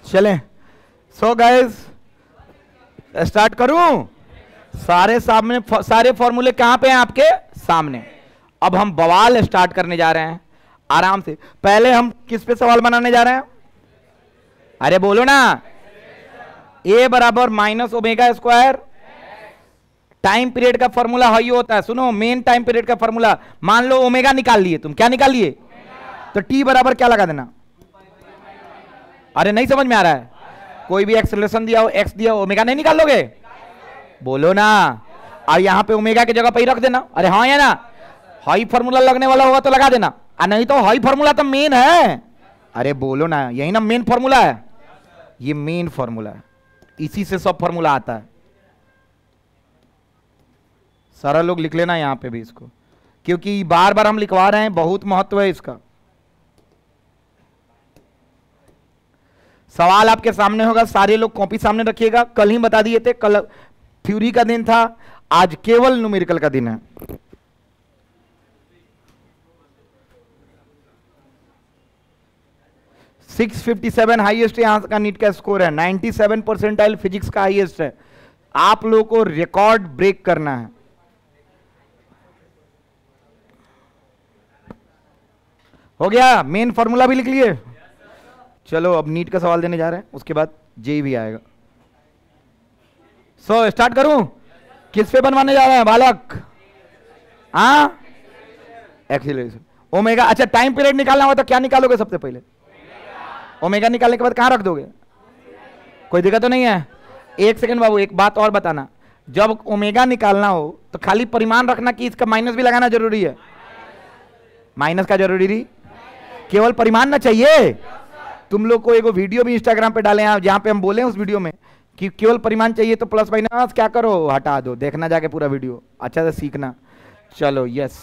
चलें। So guys start करूं? सारे फॉर्मूले कहां पे हैं? आपके सामने। अब हम बवाल स्टार्ट करने जा रहे हैं आराम से। पहले हम किस पे सवाल बनाने जा रहे हैं? अरे बोलो ना। ए बराबर minus omega square. Time period का फॉर्मूला हाई होता है। सुनो, मेन टाइम पीरियड का फॉर्मूला। मान लो ओमेगा निकाल लिए तुम, क्या निकाल लिए? तो टी बराबर क्या लगा देना? अरे नहीं समझ में आ रहा है? कोई भी एक्सेलरेशन दिया हो, एक्स दिया हो, ओमेगा नहीं निकाल लोगे? बोलो ना। और यहां पे ओमेगा की जगह पे ही रख देना। अरे हाँ या ना? हाई फॉर्मूला लगने वाला होगा तो लगा देना, और नहीं तो हाई फॉर्मूला तो मेन है। अरे बोलो ना, यही ना मेन फॉर्मूला है। ये मेन फॉर्मूला है, इसी से सब फॉर्मूला आता है। सारा लोग लिख लेना यहां पे भी इसको, क्योंकि बार बार हम लिखवा रहे हैं, बहुत महत्व है इसका। सवाल आपके सामने होगा, सारे लोग कॉपी सामने रखिएगा। कल ही बता दिए थे, कल थ्योरी का दिन था, आज केवल न्यूमेरिकल का दिन है। $657 हाईएस्ट यहां का नीट का स्कोर है। 97 परसेंटाइल फिजिक्स का हाईएस्ट है। आप लोगों को रिकॉर्ड ब्रेक करना है। हो गया? मेन फॉर्मूला भी लिख लिए? चलो अब नीट का सवाल देने जा रहे हैं, उसके बाद जेई भी आएगा। सो स्टार्ट करूं? किस पे बनवाने जा रहे हैं बालक? हाँ, एक्सीलरेशन ओमेगा। अच्छा, टाइम पीरियड निकालना हो तो क्या निकालोगे सबसे पहले? ओमेगा निकालने के बाद कहां रख दोगे? कोई दिक्कत तो नहीं है? एक सेकंड बाबू, एक बात और बताना। जब ओमेगा निकालना हो तो खाली परिमाण रखना कि इसका माइनस भी लगाना जरूरी है? माइनस का जरूरी नहीं, केवल परिमाण ना चाहिए। तुम लोग को एक वीडियो भी इंस्टाग्राम पे डाले हैं जहां पे हम बोले हैं उस वीडियो में कि केवल परिमाण चाहिए, तो प्लस माइनस क्या करो, हटा दो। देखना जाके पूरा वीडियो, अच्छा से सीखना। चलो यस।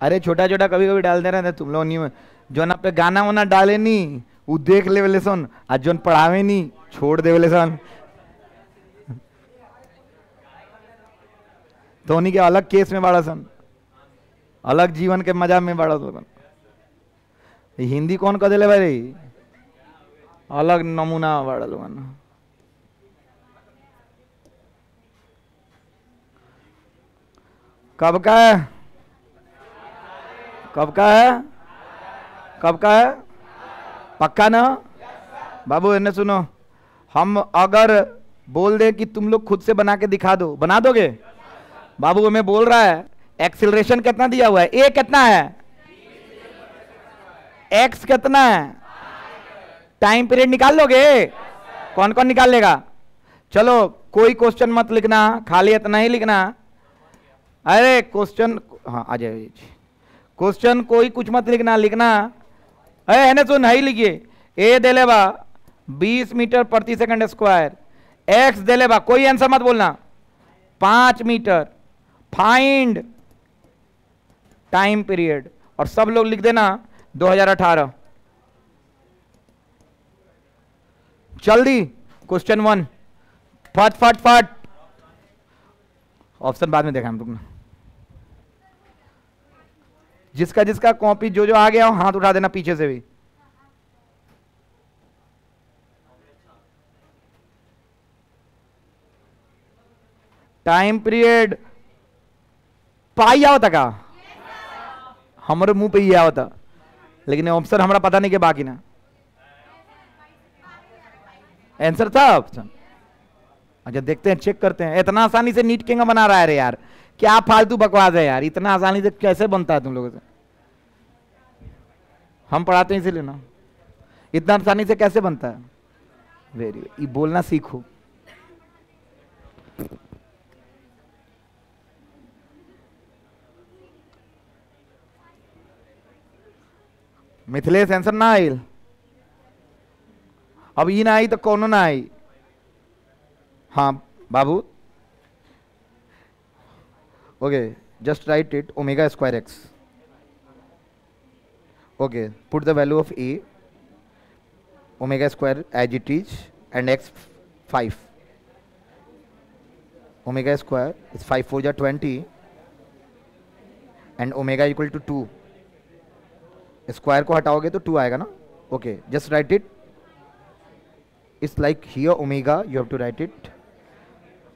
अरे छोटा छोटा कभी कभी डाल दे रहे थे तुम लोग, नहीं जो ना पे गाना वाना डाले नहीं वो देख ले वेले सन, आज जो पढ़ावे नहीं छोड़ दे वेले सन। तो उन्हीं के अलग केस में बाड़ा सन, अलग जीवन के मजा में बाड़ा सन। हिंदी कौन कर दिले भाई? अलग नमूना बाड़ा लोगन। कब का है? कब का है? कब का है? पक्का ना बाबू? इन्हें सुनो, हम अगर बोल दे कि तुम लोग खुद से बना के दिखा दो, बना दोगे? बाबू हमें बोल रहा है एक्सीलरेशन कितना दिया हुआ है, ए कितना है, एक्स कितना है, टाइम पीरियड निकाल लोगे? कौन कौन निकाल लेगा? चलो कोई क्वेश्चन मत लिखना, खाली इतना ही लिखना। अरे क्वेश्चन, हाँ आ जाए, क्वेश्चन कोई कुछ मत लिखना। लिखना है ना, सुन ही लिखिए। ए दे लेबा 20 मीटर प्रति सेकंड स्क्वायर, एक्स दे लेबा, कोई आंसर मत बोलना, 5 मीटर। फाइंड टाइम पीरियड, और सब लोग लिख देना 2018। जल्दी क्वेश्चन 1, फट फट फट। ऑप्शन बाद में देखा हम तुमने। जिसका जिसका कॉपी जो जो आ गया हो हाथ उठा देना पीछे से भी। टाइम पीरियड पाई आओ तक हमारे मुंह पे ही आओ था, लेकिन ऑप्शन हमारा पता नहीं के बाकी ना आंसर था ऑप्शन। अच्छा देखते हैं, चेक करते हैं। इतना आसानी से नीट किंग बना रहा है रे यार, क्या फालतू बकवास है यार। इतना आसानी से कैसे बनता है तुम लोगों से? हम पढ़ाते हैं इसीलिए ना, इतना आसानी से कैसे बनता है? वेरी, बोलना सीखो। मिथिलेश आंसर ना आई, अब ये ना आई तो कौन ना आई? हाँ बाबू, okay just write it, omega square x. Okay put the value of a, omega square as it is, and x 5। Omega square is 5 4 जा 20, and omega equal to 2, square को हटाओगे तो 2 आएगा ना. Okay, just write it. It's like here omega, you have to write it.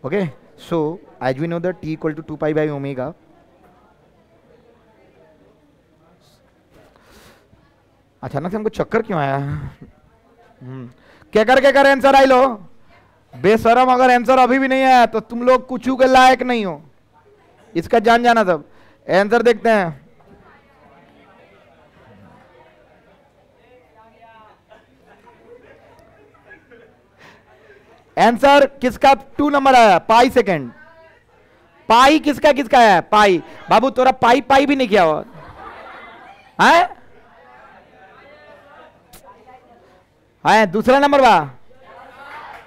Okay, so as we know that t equal to 2 pi by omega. अचानक से हमको चक्कर क्यों आया? क्या कर आंसर आई लो. बेशरम, अगर आंसर अभी भी नहीं आया तो तुम लोग कुछ के लायक नहीं हो. इसका जान जाना. सब आंसर देखते हैं. आंसर किसका 2 नंबर आया? पाई सेकेंड. पाई किसका किसका है? पाई. बाबू तोरा पाई पाई भी नहीं किया हुआ है? दूसरा नंबर बा.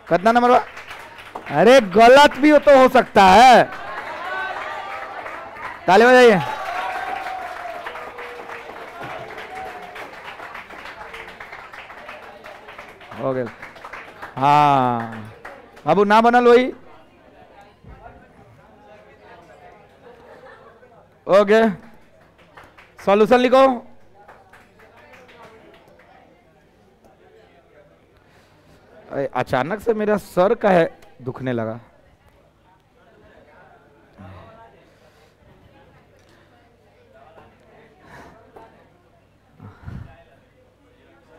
कितना नंबर बा? अरे गलत भी तो हो सकता है. ताली बजाइए. हो गया. हाँ बाबू ना बनल वही. ओके, सॉल्यूशन लिखो. अचानक से मेरा सर का है दुखने लगा.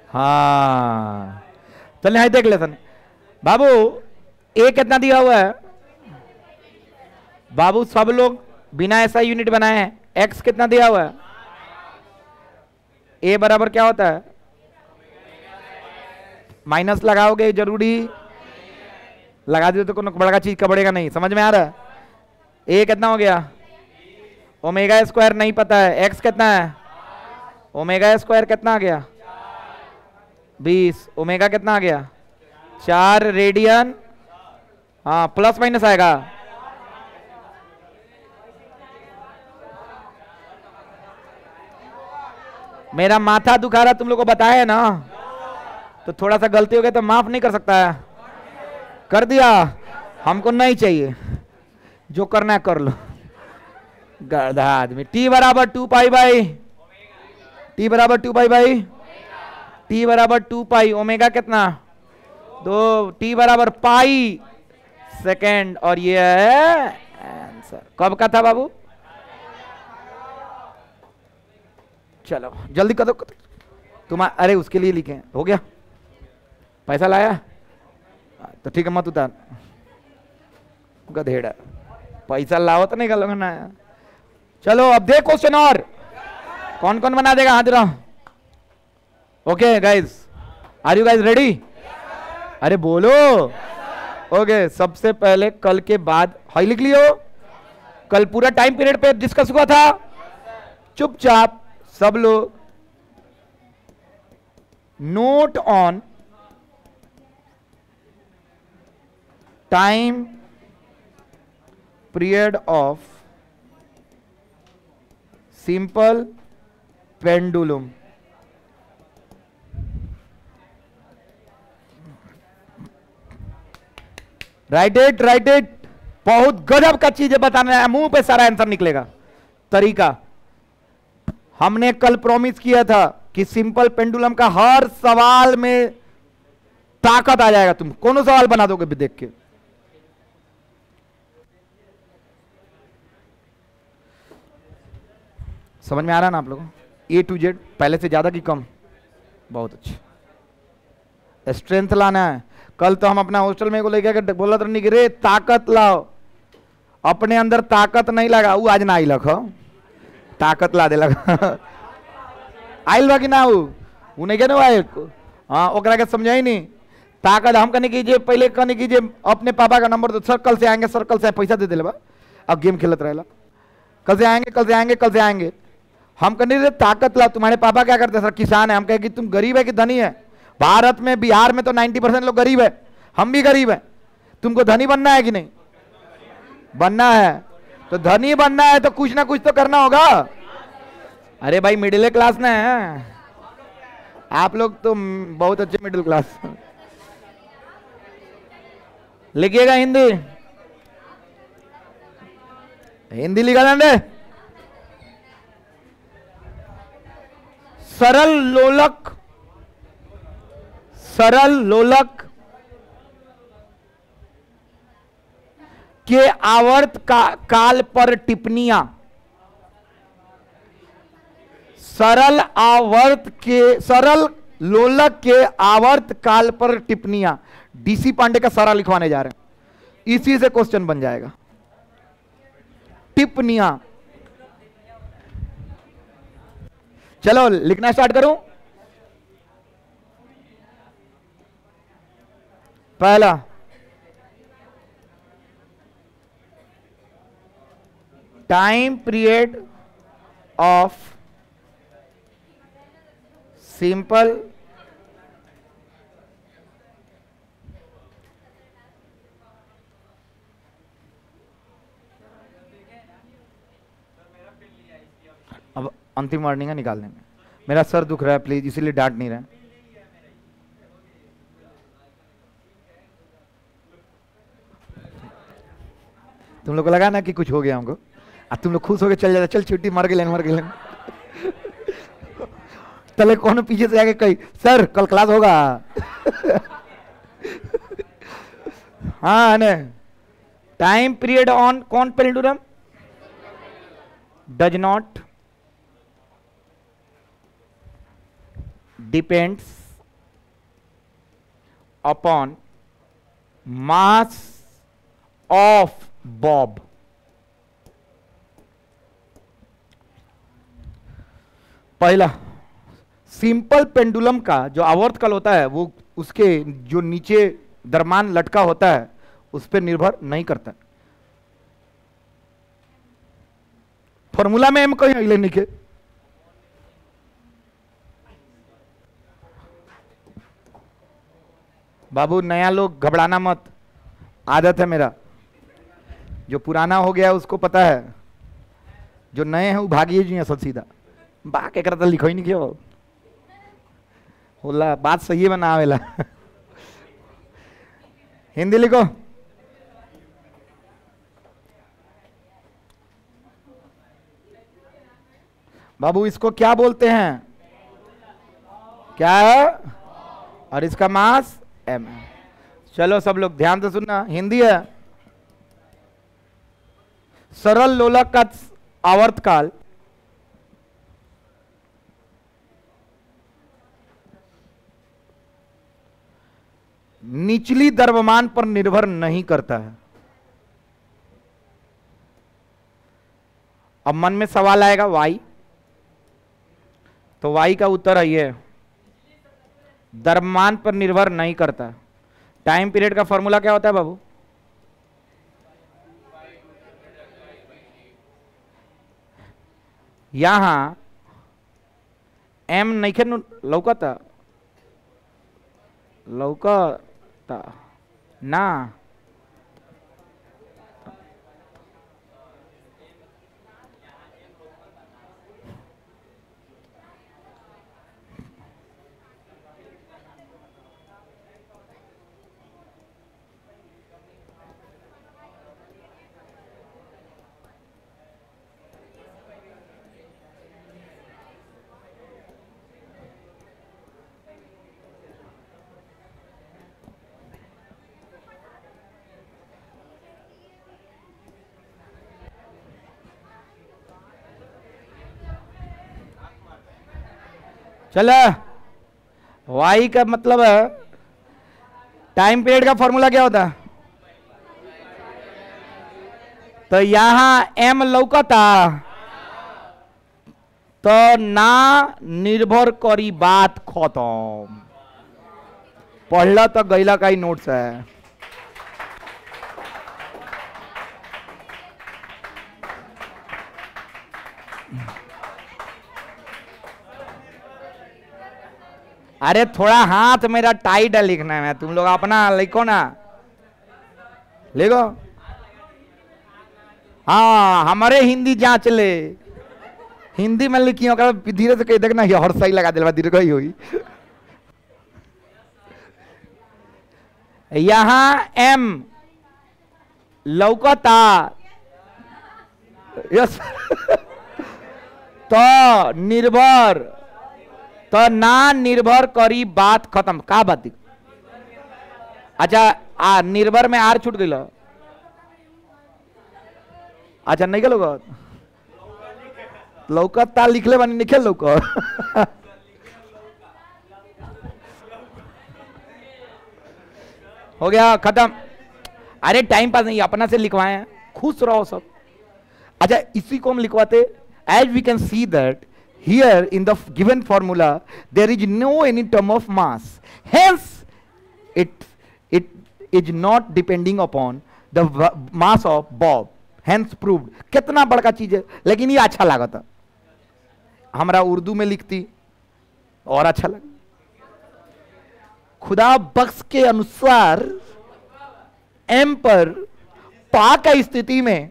हाँ चलिए हाई देख लेते हैं. बाबू ए कितना दिया हुआ है? बाबू सब लोग बिना ऐसा यूनिट बनाए हैं. एक्स कितना दिया हुआ है? ए बराबर क्या होता है? माइनस लगाओगे जरूरी? लगा दियो तो कोनो बड़ा चीज का बढ़ेगा नहीं. समझ में आ रहा है? ए कितना हो गया? ओमेगा स्क्वायर नहीं पता है. एक्स कितना है? ओमेगा स्क्वायर कितना आ गया? 20. ओमेगा कितना आ गया? 4 रेडियन. हाँ प्लस माइनस आएगा. मेरा माथा दुखा रहा तुम लोग को बताया है ना. तो थोड़ा सा गलती हो गया तो माफ नहीं कर सकता है? कर दिया. हमको नहीं चाहिए. जो करना है कर लो. गधा आदमी. टी बराबर 2 पाई बाई. टी बराबर 2 पाई बाई. टी बराबर 2 पाई. ओमेगा कितना? 2. टी बराबर पाई सेकेंड. और ये है आंसर. कब का था बाबू? चलो जल्दी करो तुम. अरे उसके लिए लिखे. हो गया? पैसा लाया तो ठीक है, मत उतार. गधेड़ा. पैसा लाओ तो नहीं गलोगे ना. चलो अब देख क्वेश्चन. और कौन कौन बना देगा? हाथ रहा. Okay guys, are you guys ready? अरे बोलो. ओके, सबसे पहले कल के बाद हाई लिख लियो. कल पूरा टाइम पीरियड पे डिस्कस हुआ था. चुपचाप सब लोग note on time period of simple pendulum. Right it, right it. बहुत गजब का चीज है बताना है. मुंह पे सारा आंसर निकलेगा. तरीका हमने कल प्रॉमिस किया था कि सिंपल पेंडुलम का हर सवाल में ताकत आ जाएगा. तुम कौन सवाल बना दोगे भी देख के. समझ में आ रहा ना आप लोगों? ए टू जेड पहले से ज्यादा कि कम? बहुत अच्छा. स्ट्रेंथ लाना है. कल तो हम अपना हॉस्टल में को लेकर बोला तो नहीं कि रे ताकत लाओ. अपने अंदर ताकत नहीं लगा. वो आज ना आई लख ताकत ला दे लगा. आइल बा कि ना? वो नहीं क्या आयल. हाँ ओकरा के समझाई नहीं. ताकत हम कहने कीजिए. पहले कहने कीजिए अपने पापा का नंबर. तो सर्कल से आएंगे, सर्कल से पैसा दे दे बा. अब गेम खेलत रहेला. कल से आएंगे, कल से आएंगे, कल से आएंगे. हम कहने ताकत ला. तुम्हारे पापा क्या करते हैं? सर किसान है. हम कहे कि तुम गरीब है कि धनी है? भारत में, बिहार में तो 90% लोग गरीब है. हम भी गरीब है. तुमको धनी बनना है कि नहीं? बनना है. तो धनी बनना है तो कुछ ना कुछ तो करना होगा. अरे भाई मिडिल क्लास ना है आप लोग तो. बहुत अच्छे मिडिल क्लास. लिखिएगा हिंदी. हिंदी लिखा दे. सरल लोलक के आवर्त काल पर टिप्पणियां, सरल लोलक के आवर्त काल पर टिप्पणियां। डीसी पांडे का सारा लिखवाने जा रहे हैं, इसी से क्वेश्चन बन जाएगा। टिप्पणियां, चलो लिखना स्टार्ट करूं। पहला, टाइम पीरियड ऑफ सिंपल अब अंतिम वार्निंग है, निकाल देंगे। मेरा सर दुख रहा है प्लीज, इसीलिए डांट नहीं रहे। तुम लोग को लगा ना कि कुछ हो गया हमको, अब तुम लोग खुश होके चल जाते, चल छुट्टी मर गए। तले कौन पीछे से आके कही सर कल क्लास होगा। हाँ ने टाइम पीरियड ऑन कौन pendulum does not depends upon mass of Bob. पहला, सिंपल पेंडुलम का जो आवर्तकाल होता है वो उसके जो नीचे दरमान लटका होता है उस पर निर्भर नहीं करता। फॉर्मूला में एम कहीं लेने के बाबू, नया लोग घबराना मत, आदत है मेरा। जो पुराना हो गया उसको पता है, जो नए हैं वो भागिए जी हैं सब सीधा। बा के करता लिखो ही नहीं क्यों बोला, बात सही बना आवेला। हिंदी लिखो। बाबू इसको क्या बोलते हैं, क्या है, और इसका मास एम है। चलो सब लोग ध्यान से सुनना, हिंदी है। सरल लोलक का आवर्तकाल निचली द्रव्यमान पर निर्भर नहीं करता है। अब मन में सवाल आएगा वाई, तो वाई का उत्तर है ये, द्रव्यमान पर निर्भर नहीं करता। टाइम पीरियड का फॉर्मूला क्या होता है बाबू? यहां एम नहीं लौकता ना, चलो वाई का मतलब है, टाइम पीरियड का फॉर्मूला क्या होता है? तो यहां एम लौकता तो ना निर्भर करी, बात खत्म। पढ़ला तो गैला का ही नोट्स है। अरे थोड़ा हाथ मेरा टाइट है लिखने में, तुम लोग अपना लिखो ना, लिखो। हाँ हमारे हिंदी जांच ले, हिंदी में लिखी होगा धीरे से कह देखना, हर सही लगा दिलवा दीर्घ ही हुई। यहां एम लौकता यस तो निर्भर तो ना निर्भर करी बात खत्म। का बात थी? अच्छा निर्भर में आर छूट गई। अच्छा नहीं गलो लौकत ता लिखले बनी निकल लौकत हो गया खत्म। अरे टाइम पास नहीं, अपना से लिखवाए हैं, खुश रहो सब। अच्छा इसी को हम लिखवाते। As we can see that here in the given formula there is no any term of mass, hence it is not depending upon the mass of bob, hence proved. कितना बड़का चीज है, लेकिन ये अच्छा लगा था। हमारा उर्दू में लिखती और अच्छा लगा। खुदा बख्श के अनुसार एम पर पा का स्थिति में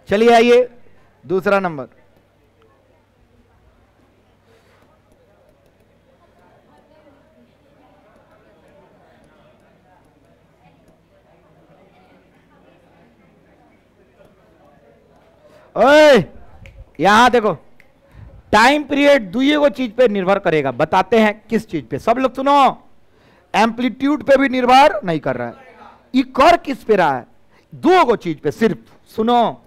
चलिए आइए दूसरा नंबर। ओए यहां देखो, टाइम पीरियड दुई को चीज पे निर्भर करेगा। बताते हैं किस चीज पे। सब लोग सुनो, एम्पलीट्यूड पे भी निर्भर नहीं कर रहा है। ये कर किस पे रहा है? दो को चीज पे सिर्फ। सुनो,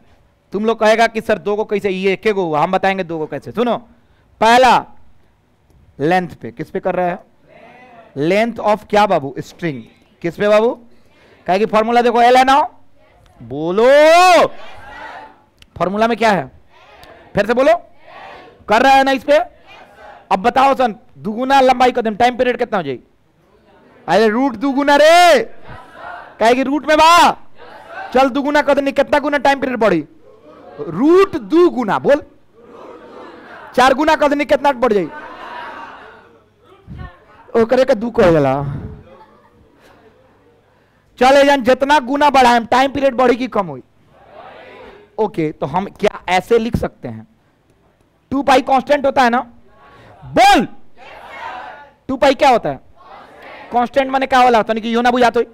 तुम लोग कहेगा कि सर दो को कैसे, ये एक को, हम बताएंगे दो को कैसे। सुनो, पहला लेंथ पे। किस पे कर रहा है? लेंथ ऑफ क्या बाबू? स्ट्रिंग। किस पे बाबू? कहे कि फॉर्मूला देखो एल है ना, बोलो फॉर्मूला में क्या है? फिर से बोलो। कर रहा है ना इस पे? अब बताओ सन, दुगुना लंबाई कदम, टाइम पीरियड कितना हो जाएगी? अरे रूट दुगुना रे, कहेगी रूट में बा, चल दुगुना कदम, कितना गुना टाइम पीरियड बढ़ी? रूट दुगुना। बोल, 4 गुना कदम कितना बढ़ जाएगी? ओकरे के दू कह गला। चले जान, जितना गुना बढ़ाए टाइम पीरियड बढ़ी कि कम हुई? ओके, तो हम क्या ऐसे लिख सकते हैं? 2 पाई कांस्टेंट होता है ना? बोल, 2 पाई क्या होता है? कांस्टेंट माने क्या वाला? तनिक यो ना बुझाते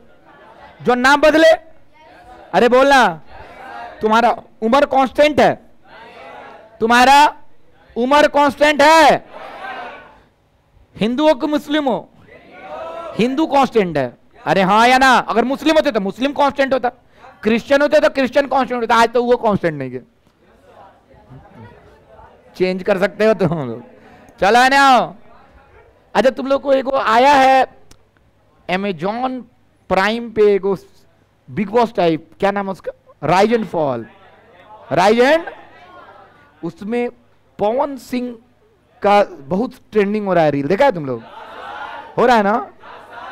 जो नाम बदले। अरे बोलना, तुम्हारा उम्र कांस्टेंट है? तुम्हारा उम्र कांस्टेंट है? हिंदू हो कि मुस्लिम हो? हिंदू कांस्टेंट है। अरे हाँ या ना? अगर मुस्लिम होते तो मुस्लिम कांस्टेंट होता, क्रिश्चियन होते तो क्रिश्चियन कांस्टेंट होता। आज तो वो कांस्टेंट नहीं है, चेंज कर सकते हो तुम लोग। चलो ना। अच्छा तुम लोग को एगो आया है अमेजॉन प्राइम पे एगो बिग बॉस टाइप, क्या नाम है उसका? Rise and fall. Rise and, उसमें पवन सिंह का बहुत ट्रेंडिंग हो रहा है रील, देखा है तुम लोग? हो रहा है ना?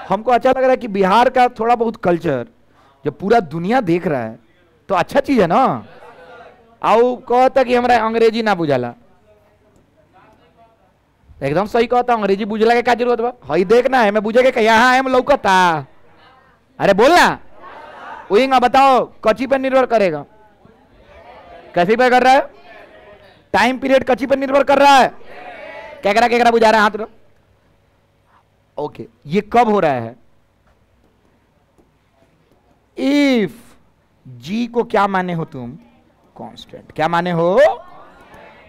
हमको अच्छा लग रहा है कि बिहार का थोड़ा बहुत कल्चर जब पूरा दुनिया देख रहा है तो अच्छा चीज है ना। आओ कहता कि हमारा अंग्रेजी ना बुझाला, एकदम सही कहता, अंग्रेजी बुझला के क्या जरूरत बा? हई देखना है मैं बुझे के यहाँ है लौकता। अरे बोलना वही बताओ, कच्ची पर निर्भर करेगा? कैसे पे कर रहा है? टाइम पीरियड कच्ची पर निर्भर कर रहा है। केकरा बुझा रहा है? हाथ। ओके, ये कब हो रहा है? इफ जी को क्या माने हो तुम? कांस्टेंट। क्या माने हो?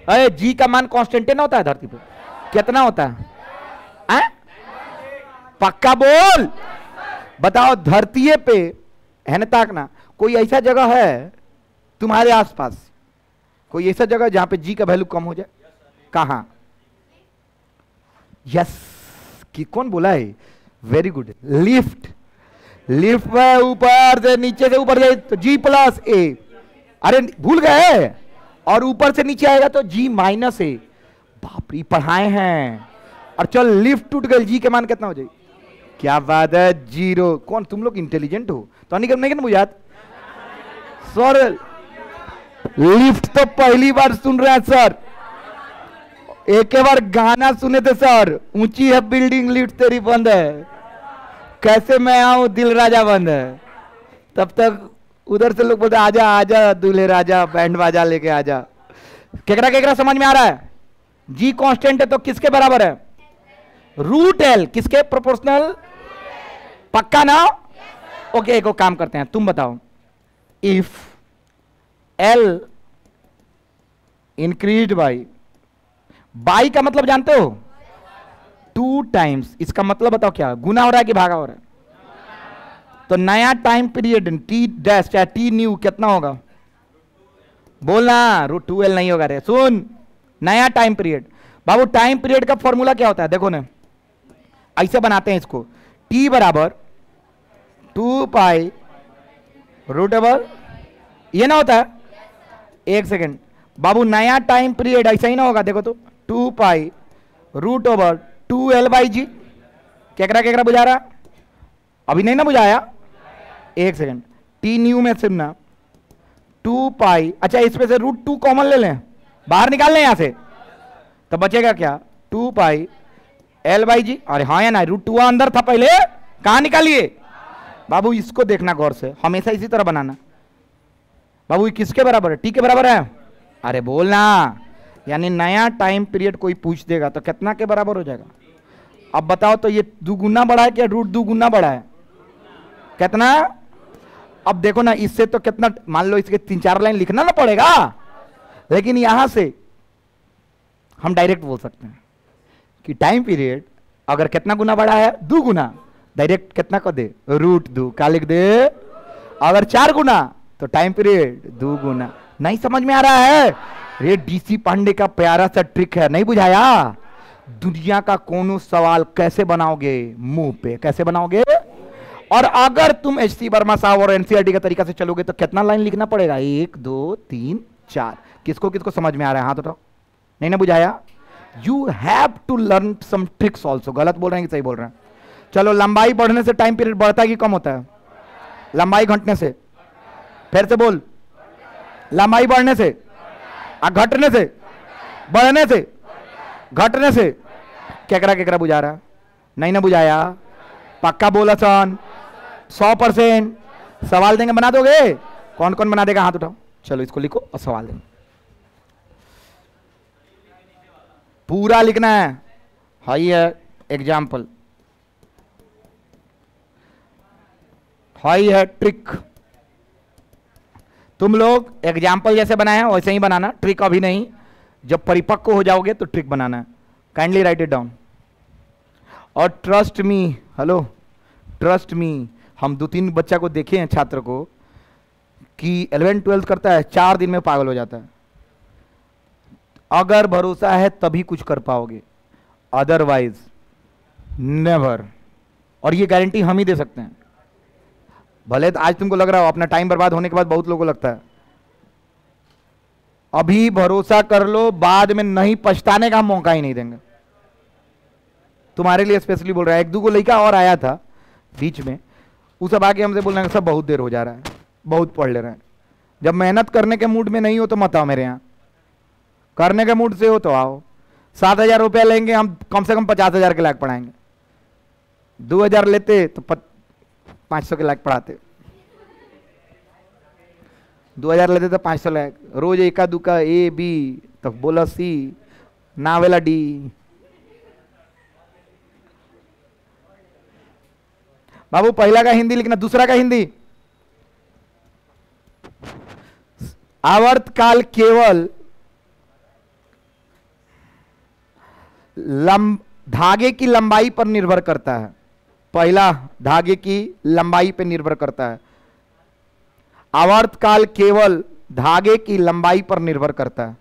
अरे जी का मान कांस्टेंट ना होता है धरती पे? कितना होता है? पक्का बोल, बताओ। धरती पे है ना, ताकना कोई ऐसा जगह है तुम्हारे आसपास, कोई ऐसा जगह जहां पे जी का वैल्यू कम हो जाए? कहां? यस, कि कौन बोला है? Very good, lift. लिफ्ट में ऊपर से नीचे से ऊपर जाए तो जी प्लस ए। अरे भूल गए? और ऊपर से नीचे आएगा तो जी माइनस ए। बाप रे, पढ़ाए हैं। और चल लिफ्ट टूट गई, जी के मान कितना हो जाएगी? क्या बात है, 0। कौन तुम लोग इंटेलिजेंट हो तो नहीं बुझात? सर लिफ्ट तो पहली बार सुन रहे हैं सर। एक बार गाना सुने थे सर, ऊंची है बिल्डिंग लिफ्ट तेरी बंद है, कैसे मैं आऊं दिल राजा बंद है। तब तक उधर से लोग बोलते आजा आजा दूल्हे राजा, बैंड बाजा लेके आजा। केकरा समझ में आ रहा है? जी कांस्टेंट है तो किसके बराबर है? Root L. किसके प्रोपोर्शनल? पक्का ना? ओके, एक काम करते हैं, तुम बताओ। इफ एल इंक्रीज बाई का मतलब जानते हो 2 टाइम्स। इसका मतलब बताओ क्या, गुना हो रहा है कि भागा हो रहा है? तो नया टाइम पीरियड टी डैश चाहे टी न्यू कितना होगा? बोलना, √2l नहीं होगा रे। सुन, नया टाइम पीरियड। बाबू टाइम पीरियड का फॉर्मूला क्या होता है? देखो ना, ऐसे बनाते हैं इसको, t बराबर 2 पाई √, ये ना होता है? एक सेकेंड बाबू, नया टाइम पीरियड ऐसा ही ना होगा? देखो तो 2 पाई √2l/g। केकरा केकरा बुझा रहा? अभी नहीं ना बुझाया? एक सेकेंड, टी न्यू में सुनना, 2 पाई, अच्छा इसमें से √2 कॉमन ले लें, बाहर निकाल लें यहां से, तो बचेगा क्या? 2 पाई l/g। अरे हाँ या ना, √2 अंदर था पहले, कहां निकालिए? बाबू इसको देखना गौर से, हमेशा इसी तरह बनाना। बाबू ये किसके बराबर है? टी के बराबर है? अरे बोलना, यानी नया टाइम पीरियड कोई पूछ देगा तो कितना के बराबर हो जाएगा? अब बताओ तो ये 2 गुना बड़ा है क्या √2 गुना बड़ा है? कितना? अब देखो ना, इससे तो कितना, मान लो इसके 3-4 लाइन लिखना ना पड़ेगा, लेकिन यहां से हम डायरेक्ट बोल सकते हैं कि टाइम पीरियड अगर कितना गुना बड़ा है? 2 गुना। डायरेक्ट कितना कर दे? √2 का लिख दे। अगर 4 गुना तो टाइम पीरियड 2 गुना। नहीं समझ में आ रहा है? ये डीसी पांडे का प्यारा सा ट्रिक है, नहीं बुझाया? दुनिया का कोनो सवाल कैसे बनाओगे? मुंह पे कैसे बनाओगे? और अगर तुम एचसी वर्मा साहब और एनसीईआरटी का तरीका से चलोगे तो कितना लाइन लिखना पड़ेगा? 1 2 3 4। किसको किसको समझ में आ रहा है? हाथ उठाओ। नहीं ना बुझाया? You have to learn some tricks also. गलत बोल रहे हैं कि सही बोल रहे हैं? चलो, लंबाई बढ़ने से टाइम पीरियड बढ़ता है कि कम होता है? लंबाई घटने से। फिर से बोल, लंबाई बढ़ने से, घटने से, बढ़ने से, घटने से। केकरा केकरा बुझा रहा? नहीं ना बुझाया? पक्का बोला सन? 100%। सवाल देंगे, बना दोगे? कौन कौन बना देगा? हाथ उठाओ। चलो इसको लिखो और सवाल देंगे। पूरा लिखना है। हाई है एग्जाम्पल, हाई है ट्रिक। तुम लोग एग्जाम्पल जैसे बनाए हैं वैसे ही बनाना, ट्रिक अभी नहीं। जब परिपक्व हो जाओगे तो ट्रिक बनाना है। Kindly write it down. और trust me, hello, trust me, हम 2-3 बच्चा को देखे हैं, छात्र को, कि 11th-12th करता है, 4 दिन में पागल हो जाता है। अगर भरोसा है तभी कुछ कर पाओगे, अदरवाइज नेवर। और ये गारंटी हम ही दे सकते हैं। भले आज तुमको लग रहा हो अपना टाइम बर्बाद होने के बाद, बहुत लोगों को लगता है। अभी भरोसा कर लो, बाद में नहीं पछताने का हम मौका ही नहीं देंगे। तुम्हारे लिए स्पेशली बोल रहा है। 1-2 लड़का और आया था बीच में, उस सब आके हमसे बोल रहे हैं सब बहुत देर हो जा रहा है, बहुत पढ़ ले रहे हैं। जब मेहनत करने के मूड में नहीं हो तो मत आओ मेरे यहाँ, करने के मूड से हो तो आओ। 7,000 रुपया लेंगे हम, कम से कम 50,000 के लायक पढ़ाएंगे। 2,000 लेते तो 500 के लायक पढ़ाते। 2,000 लेते तो 500 लायक। रोज एका दुका A B तो बोला C, नावेला D। बाबू पहला का हिंदी लिखना, दूसरा का हिंदी। आवर्त काल केवल धागे की लंबाई पर निर्भर करता है। पहला, धागे की लंबाई पर निर्भर करता है। आवर्त काल केवल धागे की लंबाई पर निर्भर करता है।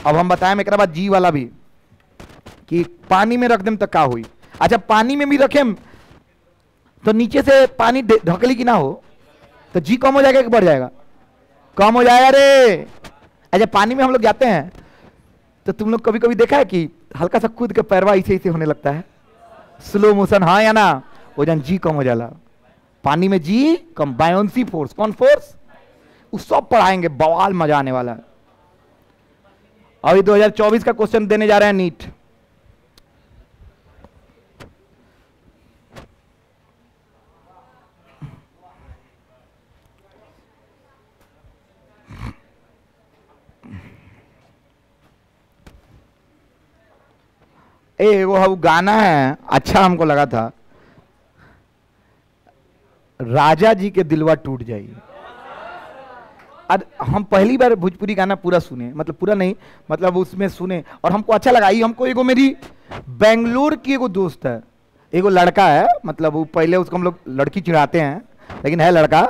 अब हम बताएं एक बाद जी वाला भी, कि पानी में रख दें तो क्या हुई। अच्छा, पानी में भी रखें तो नीचे से पानी ढकली की ना हो तो जी कम हो जाएगा कि बढ़ जाएगा? कम हो जाएगा रे। अच्छा, पानी में हम लोग जाते हैं तो तुम लोग कभी कभी देखा है कि हल्का सा कूद के पैरवा ऐसे ऐसे होने लगता है, स्लो मोशन, हाँ या ना? वो जन जी कम हो जाला। पानी में जी कम, बायोन्सी फोर्स। कौन फोर्स? उस सब पढ़ाएंगे, बवाल मजा आने वाला है। अभी 2024 का क्वेश्चन देने जा रहे हैं नीट। वो गाना है, अच्छा हमको लगा था, राजा जी के दिलवा टूट जाइए। हम पहली बार भोजपुरी गाना पूरा सुने, मतलब पूरा नहीं, मतलब उसमें सुने और हमको अच्छा लगा। ये हमको एगो मेरी बेंगलोर की एगो दोस्त है, एगो लड़का है, मतलब वो पहले उसको हम लोग लड़की चिढ़ाते हैं लेकिन है लड़का,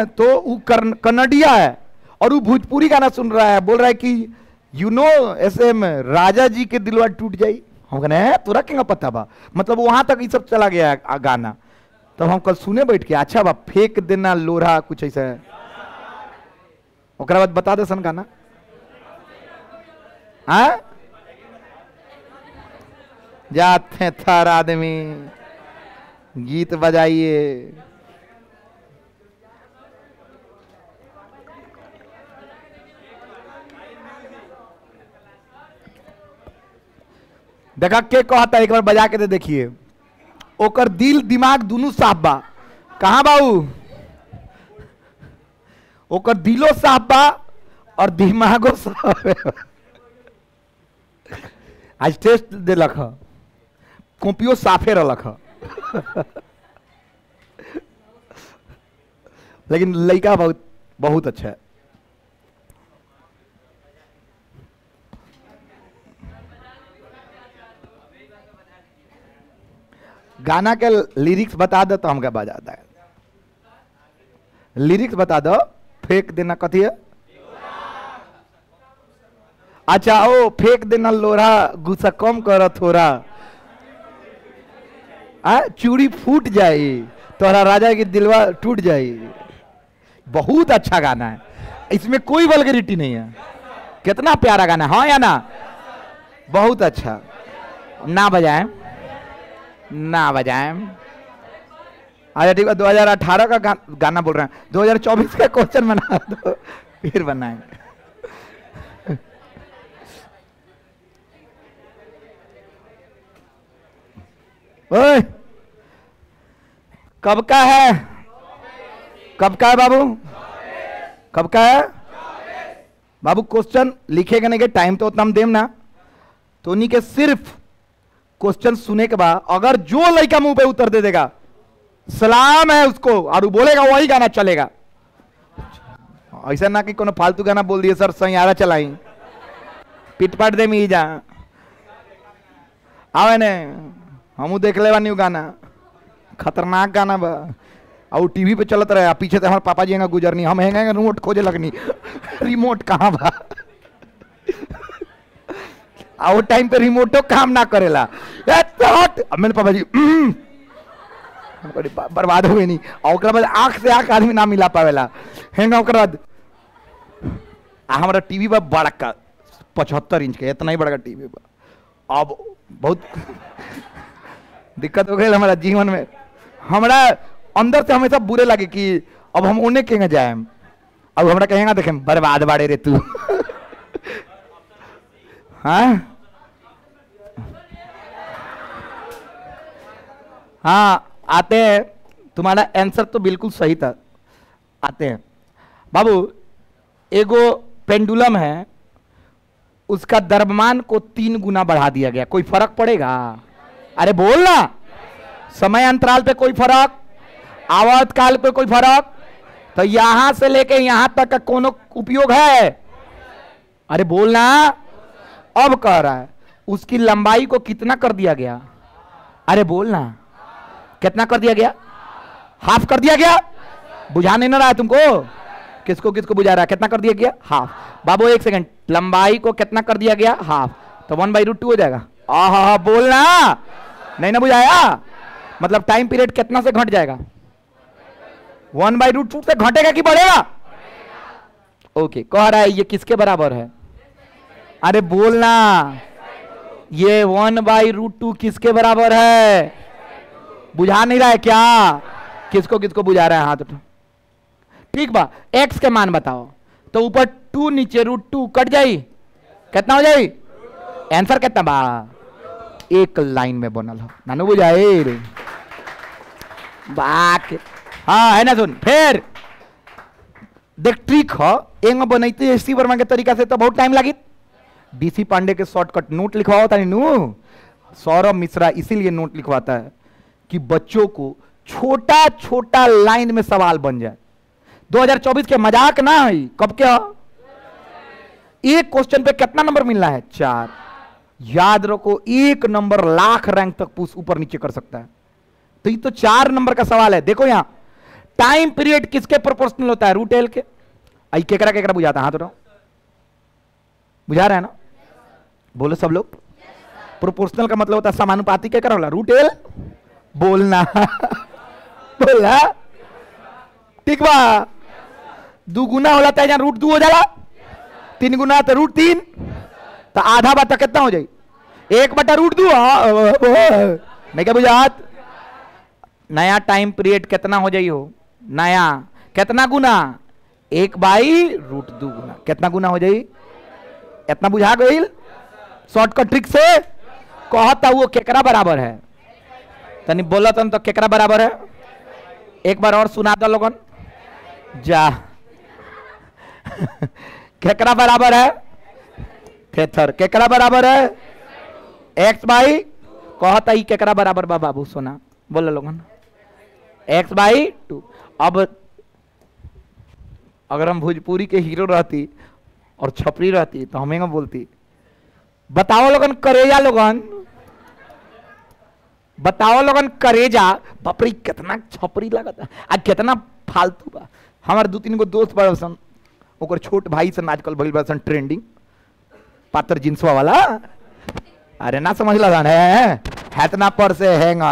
तो वो कन्नडिया है और वो भोजपुरी गाना सुन रहा है, बोल रहा है कि यू नो ऐसे में राजा जी के दिलवा टूट जाई। हम कहने हैं तोरा क्या पता बा, मतलब वहां तक ये सब चला गया है गाना। तब हम कल सुने बैठ के, अच्छा बा फेंक देना लोढ़ा, कुछ ऐसा है। ओकरा बाद बता दे सन गाना। हाँ जाते थर आदमी गीत बजाइए। देखा के कहता, एक बार बजा के दे देखिए। ओकर दिल दिमाग दोनों साफ बा। कहाँ बाऊ? ओकर दिलो साफ बा और दिमागो साफ है। आज टेस्ट दिलक है, कॉपियो साफे रलक है। लेकिन लड़का बहुत बहुत अच्छा है। गाना के लिरिक्स बता दो तो हमका बजाता है। लिरिक्स बता दो। फेंक देना कथी है? अच्छा ओ फेंक देना लोढ़ा, गुस्सा कम कर थोड़ा, चूड़ी फूट जाए तोरा राजा की दिलवा टूट जाए। बहुत अच्छा गाना है, इसमें कोई वल्गैरिटी नहीं है। कितना प्यारा गाना है, हाँ या ना? बहुत अच्छा। ना बजाएं ना बजाएं। अच्छा ठीक है, 2018 का गाना बोल रहे हैं, 2024 का क्वेश्चन बना दो फिर बनाएंगे। ओए कब का है? कब का है बाबू? कब का है बाबू? क्वेश्चन लिखेगा नहीं के टाइम तो उतना हम देम ना, तो उन्हीं के सिर्फ क्वेश्चन सुने के बाद अगर जो लड़का मुंह पे उत्तर दे देगा सलाम है उसको, और वो बोलेगा वही गाना चलेगा। ऐसा ना कि कोनो फालतू गाना बोल दिए सर सैयारा चलाई पिटपाट दे मी जा आवे ने हमू देख ले बानी गाना, खतरनाक गाना बा। और टीवी पे चलत रहे, पीछे से हमारे पापा जी गुजरनी, हम हेंगे रिमोट खोजे लगनी रिमोट कहाँ बा। और टाइम पे रिमोटो काम ना करेला। मेरे पापा जी बर्बाद हो गई नहीं। और बाद आंख से आंख आदमी ना मिला पावेला। हेंगा बाद हमारा टीवी पर बड़का 75 इंच के, इतना ही बड़का टीवी पर। अब बहुत दिक्कत हो गई हमारा जीवन में। हमारा अंदर से हमेशा बुरे लगे कि अब हम उन्हें कहेंगे जाए, अब हमारा कहेंगे देखें बर्बाद बाड़े रे तू। हाँ हाँ आते हैं, तुम्हारा आंसर तो बिल्कुल सही था। आते हैं बाबू। एगो पेंडुलम है, उसका द्रव्यमान को 3 गुना बढ़ा दिया गया, कोई फर्क पड़ेगा? अरे बोलना। समय अंतराल पे कोई फर्क, आवर्त काल पे कोई फर्क, तो यहां से लेके यहां तक का कोनो उपयोग है? अरे बोलना। अब कह रहा है उसकी लंबाई को कितना कर दिया गया? अरे बोलना। कितना कर दिया गया? हाफ कर दिया गया। बुझा नहीं ना रहा है तुमको? किसको किसको बुझा रहा है? कितना कर दिया गया? हाफ। बाबू एक सेकंड, लंबाई को कितना कर दिया गया? हाफ, तो 1/√2 हो जाएगा। आहा बोलना। नहीं ना बुझाया? मतलब टाइम पीरियड कितना से घट जाएगा? 1/√2 से घटेगा कि बढ़ेगा? ओके, कह रहा है ये किसके बराबर है? अरे बोलना। ये 1/√2 किसके बराबर है? बुझा नहीं रहा है क्या? किसको किसको बुझा रहा है? हाथ उठो। ठीक बा, x के मान बताओ। तो ऊपर 2 नीचे √2 कट जाई, कितना हो जाई? आंसर कितना बा? एक लाइन में बनल हो नानू बुझाए बाक। हाँ है ना? सुन फिर देख, ट्रिक हो एंग बनते एससी वर्मा के तरीका से तो बहुत टाइम लगी। डीसी पांडे के शॉर्टकट नोट लिखवाओ था नू, सौरभ मिश्रा इसीलिए नोट लिखवाता है कि बच्चों को छोटा छोटा लाइन में सवाल बन जाए, 2024 के मजाक ना है, कब क्या एक क्वेश्चन पे कितना नंबर मिलना है? 4। याद रखो, एक नंबर लाख रैंक तक ऊपर नीचे कर सकता है। तो ये तो 4 नंबर का सवाल है। देखो यहां टाइम पीरियड किसके प्रोपोर्शनल होता है? रूट एल के। आई केकरा केकरा बुझाता? हाथ उठाओ, बुझा रहा है ना? बोलो सब लोग। प्रोपोर्शनल का मतलब होता है समानुपाती। केकरा होला? Root L. बोलना बोला ठीक बा। 2 गुना होला तो रूट 2 हो जाला, 3 गुना तो रूट 3, तो आधा बटा कितना हो जाए? 1/√2। नहीं क्या बुझात? नया टाइम पीरियड कितना हो जाई हो? नया कितना गुना? 1/√2 गुना। कितना गुना हो जाई? इतना बुझा गई? शॉर्टकट ट्रिक से कहता वो केकरा बराबर है? तनी बोला तो केकरा बराबर है? एक बार और सुना दो लोगन जा। केकरा बराबर है? थेथर। केकरा बराबर है? x/, कहता ही केकरा बराबर बा बाबू? सुना बोलो लोगन, x/2। अब अगर हम भोजपुरी के हीरो रहती और छपरी रहती तो हमें बोलती, बताओ लोगन करेजा, लोगन बताओ लोगन करेजा। बापरी कितना छपरी लगता आ, कितना फालतू बा। हमारे 2-3 गो दोस्त बड़सन, ओकर छोट भाई सन आजकल भइल बड़सन ट्रेंडिंग, पातर जींसवा वाला। अरे ना समझ ला है इतना पर से हैंग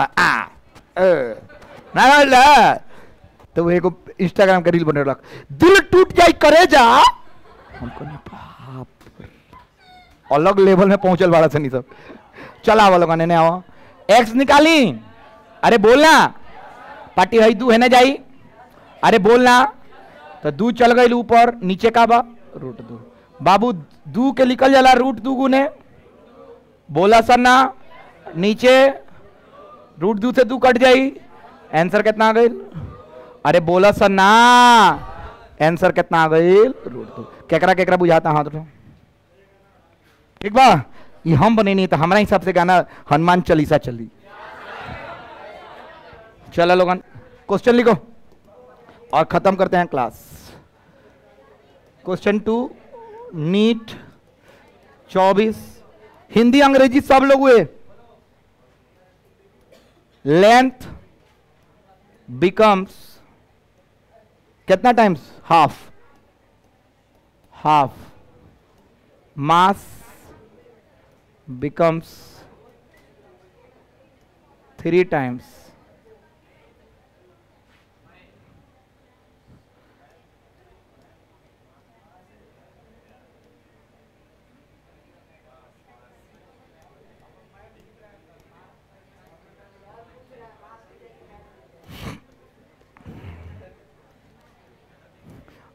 ना तो वो एक इंस्टाग्राम का रील बने रख, दिल टूट जाए करेजा। हमको नहीं, बाप अलग लेवल में पहुंचल वाला सनी सब। चला वालों का ने आओ, एक्स निकाली। अरे बोलना, पार्टी है 2 है ना जाई। अरे बोलना, तो 2 चल गई ऊपर, नीचे का बा √2। बाबू 2 के निकल जाला √2 गुने। बोला सर ना, नीचे √2 से 2 कट जाई। आंसर कितना आ गई? अरे बोला सर ना, आंसर कितना आ गई? √2। केकरा केकरा बुझाता? हाथ उठाओ। ठीक बा, ये हम बने नहीं तो हमारा हिसाब से गाना हनुमान चालीसा चली। चलो लोगन क्वेश्चन लिखो और खत्म करते हैं क्लास। क्वेश्चन 2 नीट 24, हिंदी अंग्रेजी सब लोग हुए। लेंथ बिकम्स कितना टाइम्स? हाफ। हाफ मास becomes 3 times.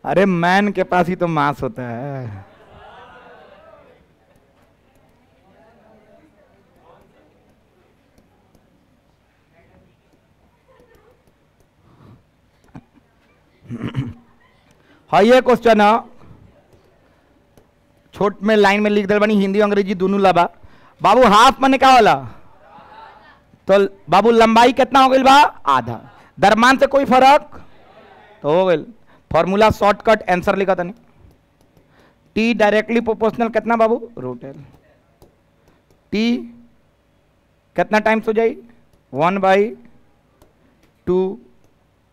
अरे मैन के पास ही तो मास होता है। हाँ ये क्वेश्चन है, छोट में लाइन में लिख दे बनी, हिंदी अंग्रेजी दोनों लबा। बाबू हाफ मने का होला? तो बाबू लंबाई कितना हो गई बा? आधा। दरमान से कोई फर्क तो हो गई। फॉर्मूला शॉर्टकट आंसर लिखा था नहीं। टी डायरेक्टली प्रोपोर्शनल कितना बाबू? √l। टी कितना टाइम्स हो जाए? 1/2।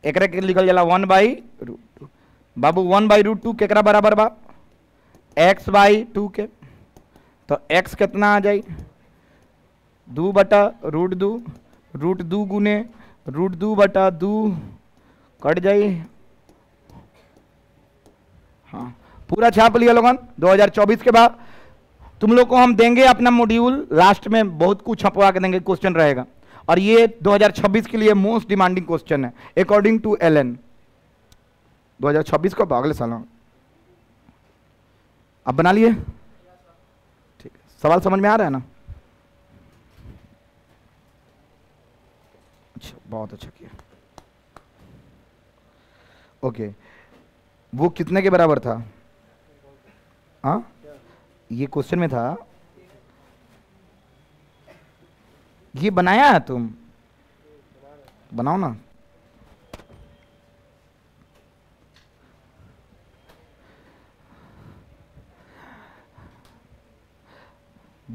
एक लिखल जाला 1/√2। बाबू 1/√2 केकरा बराबर बा? x/2 के। तो x कितना आ जाए? 2/√2। √2 गुने √2/2 कट जाए। हाँ पूरा छाप लिया लोगन। 2024 के बाद तुम लोग को हम देंगे अपना मॉड्यूल, लास्ट में बहुत कुछ छपवा के देंगे, क्वेश्चन रहेगा। और ये 2026 के लिए मोस्ट डिमांडिंग क्वेश्चन है अकॉर्डिंग टू एलन। 2026 को अगले साल अब बना लिए। ठीक है, सवाल समझ में आ रहा है ना? अच्छा, बहुत अच्छा किया। ओके, वो कितने के बराबर था? हाँ ये क्वेश्चन में था। ये बनाया है तुम? बनाओ ना।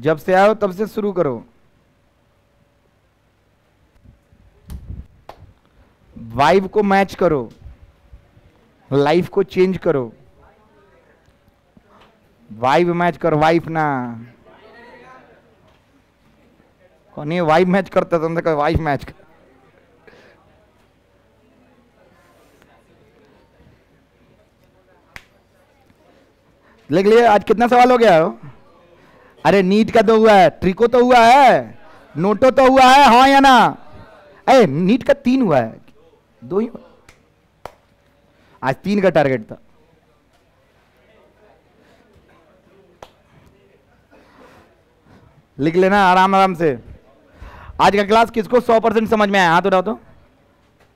जब से आए हो तब से शुरू करो। वाइब को मैच करो, लाइफ को चेंज करो। वाइब मैच करो, वाइफ ना कौन ये वाइब मैच करता, तुमने कहा वाइफ मैच कर। लिख लिए। आज कितना सवाल हो गया हो? अरे नीट का तो हुआ है, ट्रिको तो हुआ है, नोटो तो हुआ है, हाँ या ना? अरे नीट का 3 हुआ है, 2 ही आज 3 का टारगेट था। लिख लेना आराम आराम से। आज का क्लास किसको 100% समझ में आया? हाथ उठाओ तो।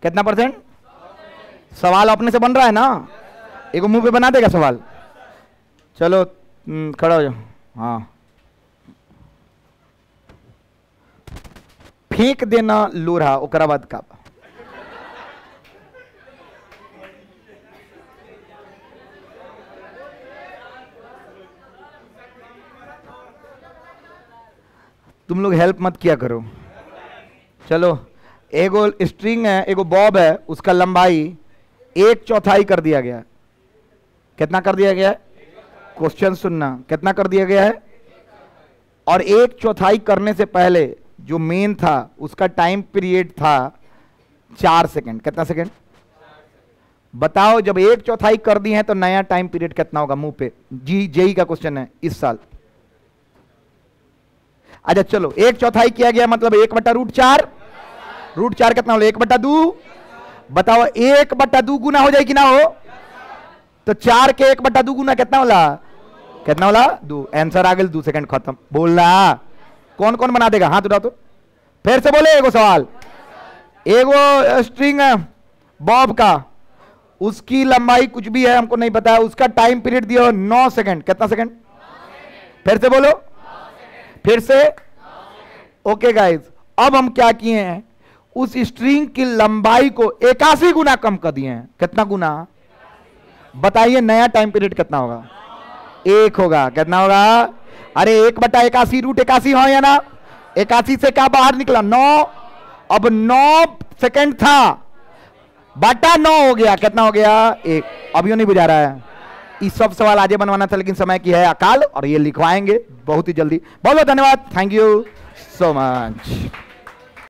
कितना %? सवाल अपने से बन रहा है ना? एक मुंह पे बना देगा सवाल। चलो खड़ा हो जाओ। हाँ, फेंक देना लोढ़ा, ओकरा बाद का तुम लोग हेल्प मत किया करो। चलो, एगो स्ट्रिंग है, एगो बॉब है, उसका लंबाई 1/4 कर दिया गया। कितना कर दिया गया है? क्वेश्चन सुनना, कितना कर दिया गया है? और 1/4 करने से पहले जो मेन था उसका टाइम पीरियड था 4 सेकंड। कितना सेकंड? बताओ, जब 1/4 कर दी है तो नया टाइम पीरियड कितना होगा? मुंह पे जेई का क्वेश्चन है इस साल। अच्छा चलो, 1/4 किया गया मतलब 1/√4। √4 कितना हो? 1/2। बताओ 1/2 गुना हो जाए कि ना हो? तो 4 के 1/2 गुना कितना होला? कितना होला? 2। आंसर आ गया, 2 सेकंड खत्म। बोल रहा कौन कौन बना देगा? हाथ उठा तो। फिर से बोले। एगो सवाल, एगो स्ट्रिंग है बॉब का, उसकी लंबाई कुछ भी है, हमको नहीं पता है, उसका टाइम पीरियड दिया 9 सेकंड। कितना सेकंड? फिर से बोलो। फिर से। ओके गाइस, अब हम क्या किए हैं? उस स्ट्रिंग की लंबाई को 81 गुना कम कर दिए हैं। कितना गुना? बताइए नया टाइम पीरियड कितना होगा? 1 होगा। कितना होगा? अरे 1/81 √81 हो या ना? 81 से क्या बाहर निकला? 9। अब 9 सेकंड था, बटा 9 हो गया। कितना हो गया? 1। अभी नहीं बुझा रहा है। ये सब सवाल आगे बनवाना था, लेकिन समय की है अकाल, और ये लिखवाएंगे बहुत ही जल्दी। बहुत बहुत धन्यवाद। Thank you so much.